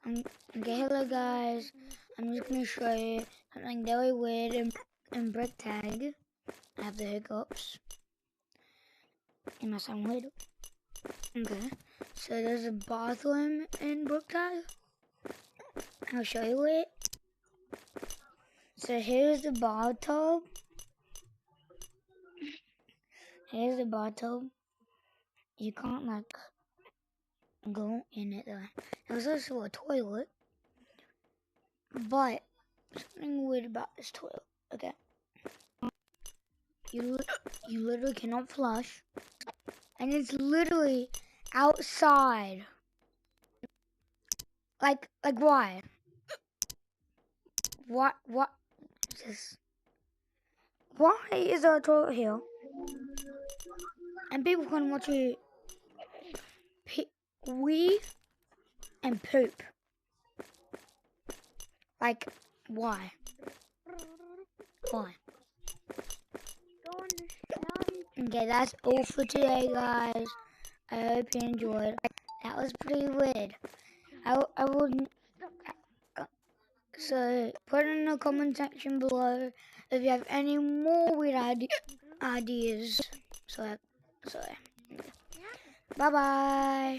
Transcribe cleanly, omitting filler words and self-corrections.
Okay, hello guys. I'm just gonna show you something very weird in brick tag. I have the hiccups. It might sound weird. Okay, so there's a bathroom in brick tag. I'll show you it. So here's the bathtub. Here's the bathtub. You can't like go in it though. There's also a toilet. But something weird about this toilet. Okay. You literally cannot flush. And it's literally outside. Like why? What is this? Why is there a toilet here? And people can watch you wee and poop. Like, why? Why? Okay, that's all for today, guys. I hope you enjoyed. That was pretty weird. I wouldn't. So put in the comment section below if you have any more weird ideas. So bye bye.